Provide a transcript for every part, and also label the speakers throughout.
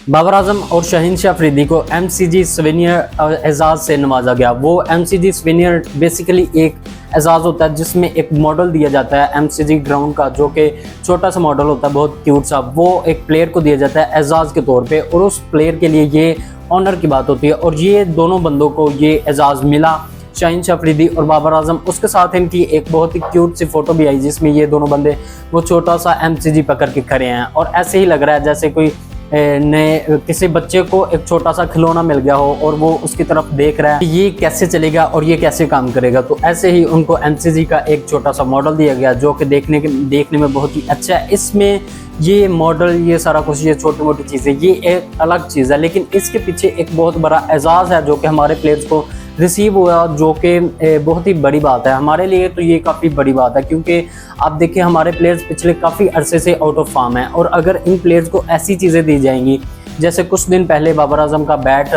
Speaker 1: बाबर आजम और शहीनशाह अफरीदी को MCG souvenir एजाज़ से नवाजा गया। वो एमसीजी सवेनियर बेसिकली एक एजाज़ होता है जिसमें एक मॉडल दिया जाता है एमसीजी ग्राउंड का, जो कि छोटा सा मॉडल होता है, बहुत क्यूट सा। वो एक प्लेयर को दिया जाता है एजाज़ के तौर पे, और उस प्लेयर के लिए ये ऑनर की बात होती है। और ये दोनों बंदों को ये एजाज़ मिला, शहीनशाह अफरीदी और बाबर आजम। उसके साथ इनकी एक बहुत ही क्यूट सी फोटो भी आई जिसमें ये दोनों बंदे वो छोटा सा एमसीजी पकड़ के खड़े हैं, और ऐसे ही लग रहा है जैसे कोई नए किसी बच्चे को एक छोटा सा खिलौना मिल गया हो और वो उसकी तरफ देख रहा है कि ये कैसे चलेगा और ये कैसे काम करेगा। तो ऐसे ही उनको एमसीजी का एक छोटा सा मॉडल दिया गया जो कि देखने में बहुत ही अच्छा है। इसमें ये मॉडल, ये सारा कुछ, ये छोटी मोटी चीज़ें, ये एक अलग चीज़ है, लेकिन इसके पीछे एक बहुत बड़ा एजाज़ है जो कि हमारे प्लेयर्स को रिसीव हुआ, जो कि बहुत ही बड़ी बात है हमारे लिए। तो ये काफ़ी बड़ी बात है क्योंकि आप देखिए हमारे प्लेयर्स पिछले काफ़ी अरसे से आउट ऑफ फॉर्म हैं, और अगर इन प्लेयर्स को ऐसी चीज़ें दी जाएंगी, जैसे कुछ दिन पहले बाबर आजम का बैट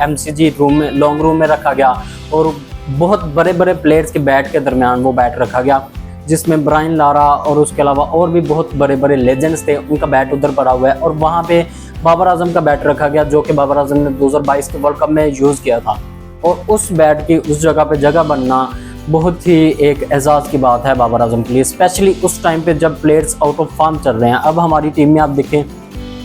Speaker 1: एमसीजी रूम में, लॉन्ग रूम में रखा गया, और बहुत बड़े बड़े प्लेयर्स के बैट के दरमियान वो बैट रखा गया, जिसमें ब्रायन लारा और उसके अलावा और भी बहुत बड़े बड़े लेजेंड्स थे, उनका बैट उधर पड़ा हुआ है। और वहाँ पे बाबर आजम का बैट रखा गया जो कि बाबर आजम ने 2022 के वर्ल्ड कप में यूज़ किया था, और उस बैट की उस जगह पे जगह बनना बहुत ही एक एजाज़ की बात है बाबर आजम के लिए, स्पेशली उस टाइम पे जब प्लेयर्स आउट ऑफ फॉर्म चल रहे हैं। अब हमारी टीम में आप देखें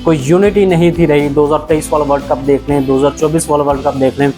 Speaker 1: कोई यूनिटी नहीं थी रही। 2023 वाला वर्ल्ड कप देख लें, 2024 वाला वर्ल्ड कप देख लें,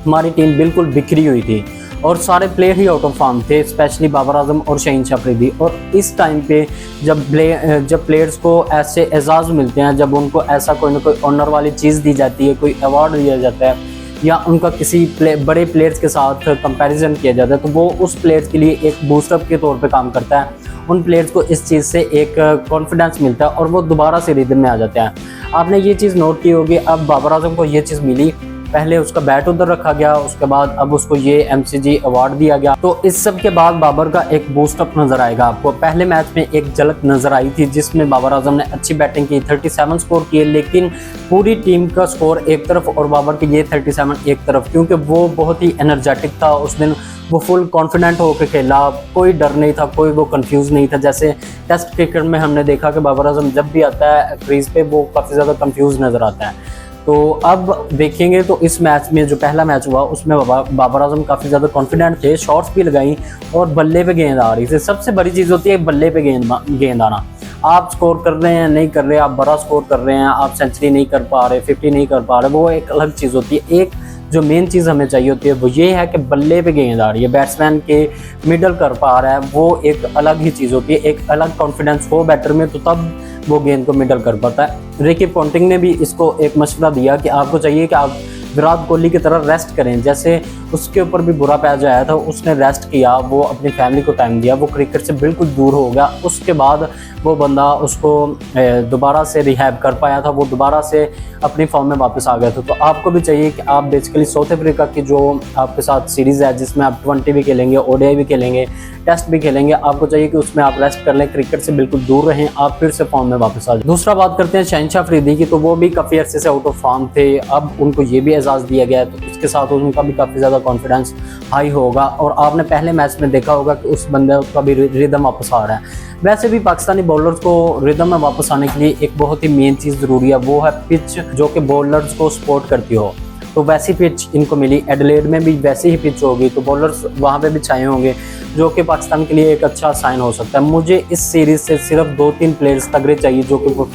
Speaker 1: हमारी टीम बिल्कुल बिखरी हुई थी और सारे player he out of form थे, स्पेशली बाबर आजम और शहीनशाह अफरीदी। और इस टाइम पे जब प्लेयर्स को ऐसे एजाज़ मिलते हैं, जब उनको ऐसा कोई ना कोई ऑनर वाली चीज़ दी जाती है, कोई अवार्ड दिया जाता है, या उनका किसी बड़े प्लेयर्स के साथ कंपैरिजन किया जाता है, तो वो उस प्लेयर्स के लिए एक बूस्टअप के तौर पे काम करता है। उन प्लेयर्स को इस चीज़ से एक कॉन्फिडेंस मिलता है और वो दोबारा से रिदम में आ जाते हैं। आपने ये चीज़ नोट की होगी, अब बाबर आजम को ये चीज़ मिली, पहले उसका बैट उधर रखा गया, उसके बाद अब उसको ये एमसीजी अवार्ड दिया गया। तो इस सब के बाद बाबर का एक बूस्टअप नजर आएगा आपको। पहले मैच में एक झलक नजर आई थी जिसमें बाबर आजम ने अच्छी बैटिंग की, 37 स्कोर किए, लेकिन पूरी टीम का स्कोर एक तरफ और बाबर के ये 37 एक तरफ, क्योंकि वो बहुत ही एनर्जेटिक था उस दिन। वो फुल कॉन्फिडेंट होकर खेला, कोई डर नहीं था, कोई वो कंफ्यूज नहीं था। जैसे टेस्ट क्रिकेट में हमने देखा कि बाबर आजम जब भी आता है क्रीज पे वो काफ़ी ज़्यादा कंफ्यूज नज़र आता है। तो अब देखेंगे तो इस मैच में जो पहला मैच हुआ उसमें बाबर आजम काफ़ी ज़्यादा कॉन्फिडेंट थे, शॉट्स भी लगाई और बल्ले पे गेंद आ रही थी। सबसे बड़ी चीज़ होती है बल्ले पे गेंद आना। आप स्कोर कर रहे हैं, नहीं कर रहे, आप बड़ा स्कोर कर रहे हैं, आप सेंचुरी नहीं कर पा रहे, 50 नहीं कर पा रहे, वो एक अलग चीज़ होती है। एक जो मेन चीज़ हमें चाहिए होती है वो ये है कि बल्ले पे गेंद आ रही है, बैट्समैन के मिडल कर पा रहा है, वो एक अलग ही चीज़ होती है। एक अलग कॉन्फिडेंस हो बैटर में, तो तब वो गेंद को मिडल कर पाता है। रिकी पॉन्टिंग ने भी इसको एक मशवरा दिया कि आपको चाहिए कि आप विराट कोहली की तरह रेस्ट करें। जैसे उसके ऊपर भी बुरा पैच आया था, उसने रेस्ट किया, वो अपनी फैमिली को टाइम दिया, वो क्रिकेट से बिल्कुल दूर हो गया। उसके बाद वो बंदा उसको दोबारा से रिहैब कर पाया था, वो दोबारा से अपनी फॉर्म में वापस आ गया था। तो आपको भी चाहिए कि आप बेसिकली साउथ अफ्रीका की जो आपके साथ सीरीज़ है जिसमें आप 20 भी खेलेंगे, ओडीआई भी खेलेंगे, टेस्ट भी खेलेंगे, आपको चाहिए कि उसमें आप रेस्ट कर लें, क्रिकेट से बिल्कुल दूर रहें, आप फिर से फॉर्म में वापस आ जाए। दूसरा बात करते हैं शहीनशाह अफरीदी की, तो वो भी काफ़ी अर्से से आउट ऑफ फॉर्म थे, अब उनको ये भी एजाज़ दिया गया है, तो उसके साथ उनका भी काफ़ी ज़्यादा कॉन्फिडेंस हाई होगा। और आपने पहले मैच में देखा होगा कि उस बंदे का भी रिदम वापस आ रहा है। वैसे भी पाकिस्तानी बॉलर्स को रिदम में वापस आने के लिए एक बहुत ही मेन चीज़ ज़रूरी है, वो है पिच जो कि बॉलर्स को सपोर्ट करती हो। तो वैसी पिच इनको मिली, एडिलेड में भी वैसी ही पिच होगी, तो बॉलर्स वहाँ पे भी छाए होंगे, जो कि पाकिस्तान के लिए एक अच्छा साइन हो सकता है। मुझे इस सीरीज़ से सिर्फ 2-3 प्लेयर्स तगड़े चाहिए जो कि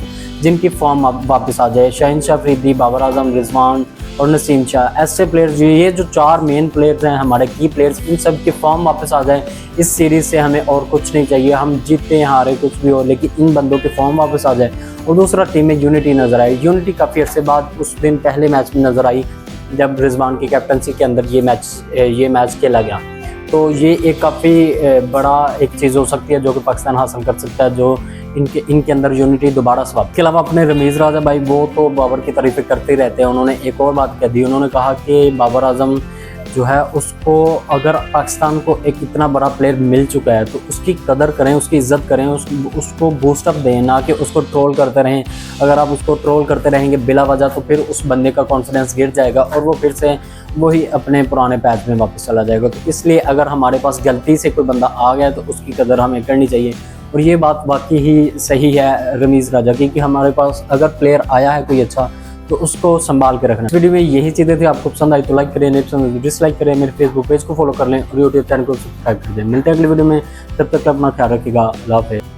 Speaker 1: जिनकी फॉर्म वापस आ जाए। शहीनशाह अफरीदी, बाबर आजम, रिजवान और नसीम शाह, ऐसे प्लेयर्स, ये जो 4 मेन प्लेयर्स हैं हमारे की प्लेयर्स, इन सब की फॉर्म वापस आ जाए। इस सीरीज़ से हमें और कुछ नहीं चाहिए, हम जीते हारे कुछ भी हो, लेकिन इन बंदों की फॉर्म वापस आ जाए। और दूसरा, टीम में यूनिटी नज़र आई। यूनिटी काफ़ी अर्से बाद उस दिन पहले मैच में नज़र आई जब रिजवान की कैप्टनसी के अंदर ये मैच खेला गया। तो ये एक काफ़ी बड़ा एक चीज़ हो सकती है जो कि पाकिस्तान हासिल कर सकता है, जो इनके अंदर यूनिटी दोबारा से। इसके अलावा अपने रमीज़ राजा भाई, वो तो बाबर की तारीफ़ें करते ही रहते हैं। उन्होंने एक और बात कह दी, उन्होंने कहा कि बाबर आजम जो है उसको, अगर पाकिस्तान को एक इतना बड़ा प्लेयर मिल चुका है तो उसकी कदर करें, उसकी इज़्ज़त करें, उसको बूस्टअप दें, ना कि उसको ट्रोल करते रहें। अगर आप उसको ट्रोल करते रहेंगे बिला वजह तो फिर उस बंदे का कॉन्फिडेंस गिर जाएगा और वो फिर से वही अपने पुराने पैच में वापस चला जाएगा। तो इसलिए अगर हमारे पास गलती से कोई बंदा आ गया तो उसकी कदर हमें करनी चाहिए। और ये बात वाकई ही सही है रमीज़ राजा की कि हमारे पास अगर प्लेयर आया है कोई अच्छा, तो उसको संभाल के रखना। इस वीडियो में यही चीज़ें थी, आपको पसंद आई तो लाइक करें, नहीं पसंद आई तो डिसलाइक करें, मेरे फेसबुक पेज को फॉलो कर लें और यूट्यूब चैनल को सब्सक्राइब कर दें। मिलते हैं अगली वीडियो में, तब तक अपना ख्याल रखिएगा। अल्लाह हाफ़िज़।